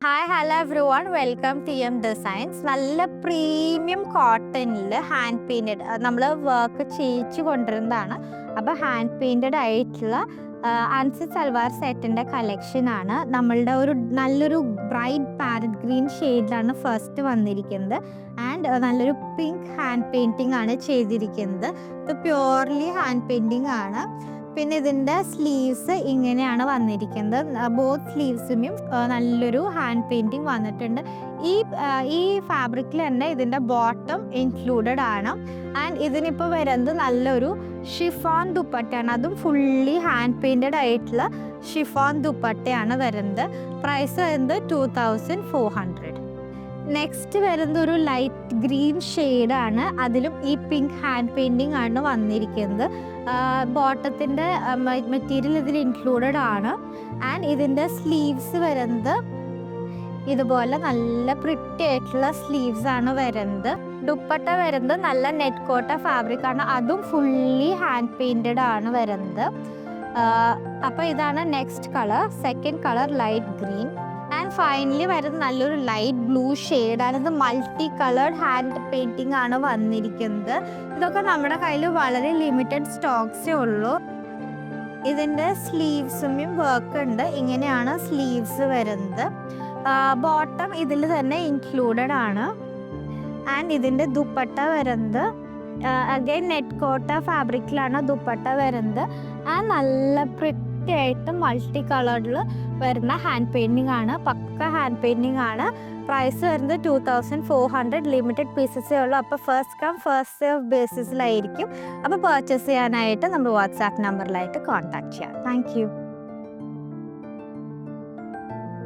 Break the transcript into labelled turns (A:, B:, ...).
A: Hi hello every one welcome T M designs. നല്ല premium കോട്ടണിൽ hand painted നമ്മൾ work ചെയ്യിച്ചു കൊണ്ടുവരുന്നതാണ്. അപ്പോൾ ഹാൻഡ് പെയിൻറ്റഡ് ആയിട്ടുള്ള അൻസി സൽവാർ സെറ്റിൻ്റെ കളക്ഷനാണ്. നമ്മളുടെ നല്ലൊരു ബ്രൈറ്റ് പാരറ്റ് ഗ്രീൻ ഷെയ്ഡിലാണ് ഫസ്റ്റ് വന്നിരിക്കുന്നത്. ആൻഡ് നല്ലൊരു പിങ്ക് ഹാൻഡ് പെയിൻറ്റിംഗ് ആണ് ചെയ്തിരിക്കുന്നത്. ഇത് പ്യുവർലി ഹാൻഡ് പെയിൻറ്റിംഗ് ആണ്. പിന്നെ ഇതിൻ്റെ സ്ലീവ്സ് ഇങ്ങനെയാണ് വന്നിരിക്കുന്നത്. ബോത്ത് സ്ലീവ്സും നല്ലൊരു ഹാൻഡ് പെയിൻറ്റിങ് വന്നിട്ടുണ്ട്. ഈ ഫാബ്രിക്കിൽ തന്നെ ഇതിൻ്റെ ബോട്ടം ഇൻക്ലൂഡഡ് ആണ്. ആൻഡ് ഇതിനിപ്പോൾ വരുന്നത് നല്ലൊരു ഷിഫോൺ ദുപ്പട്ടയാണ്. അതും ഫുള്ളി ഹാൻഡ് പെയിൻറ്റഡ് ആയിട്ടുള്ള ഷിഫോൺ ദുപ്പട്ടയാണ് വരുന്നത്. പ്രൈസ് വരുന്നത് 2400. നെക്സ്റ്റ് വരുന്നത് ഒരു ലൈറ്റ് ഗ്രീൻ ഷെയ്ഡാണ്. അതിലും ഈ പിങ്ക് ഹാൻഡ് പെയിൻറ്റിംഗ് ആണ് വന്നിരിക്കുന്നത്. ബോട്ടത്തിൻ്റെ മെറ്റീരിയൽ ഇതിൽ ഇൻക്ലൂഡഡ് ആണ്. ആൻഡ് ഇതിൻ്റെ സ്ലീവ്സ് വരുന്നത് ഇതുപോലെ നല്ല പ്രിറ്റി ആയിട്ടുള്ള സ്ലീവ്സ് ആണ് വരുന്നത്. ദുപ്പട്ട വരുന്നത് നല്ല നെറ്റ് കോട്ട ഫാബ്രിക് ആണ്. അതും ഫുള്ളി ഹാൻഡ് പെയിൻറ്റഡ് ആണ് വരുന്നത്. അപ്പോൾ ഇതാണ് next colour. Second colour light green. And finally വരുന്നത് നല്ലൊരു ലൈറ്റ് ബ്ലൂ ഷെയ്ഡാണ്. ഇത് മൾട്ടി കളേർഡ് ഹാൻഡ് പെയിൻറ്റിംഗ് ആണ് വന്നിരിക്കുന്നത്. ഇതൊക്കെ നമ്മുടെ കയ്യിൽ വളരെ ലിമിറ്റഡ് സ്റ്റോക്സേ ഉള്ളൂ. ഇതിൻ്റെ സ്ലീവ്സും വർക്ക് ഉണ്ട്. ഇങ്ങനെയാണ് സ്ലീവ്സ് വരുന്നത്. ബോട്ടം ഇതിൽ തന്നെ ഇൻക്ലൂഡഡ് ആണ്. ആൻഡ് ഇതിൻ്റെ ദുപ്പട്ട വരുന്നത് അഗൈൻ നെറ്റ് കോട്ട ഫാബ്രിക്കിലാണ് ദുപ്പട്ട വരുന്നത്. ആൻഡ് നല്ല പ്രിറ്റി ആയിട്ട് മൾട്ടി കളറിൽ വരുന്ന ഹാൻഡ് പെയിൻറ്റിംഗ് ആണ്. പക്ക ഹാൻഡ് പെയിൻറ്റിംഗ് ആണ്. പ്രൈസ് വരുന്നത് 2400. ലിമിറ്റഡ് പീസസേ ഉള്ളൂ. അപ്പോൾ ഫസ്റ്റ് കം ഫസ്റ്റ് സെർവ് ബേസിസിലായിരിക്കും. അപ്പോൾ പർച്ചേസ് ചെയ്യാനായിട്ട് നമ്മൾ വാട്സാപ്പ് നമ്പറിലായിട്ട് കോൺടാക്ട് ചെയ്യാം. Thank you.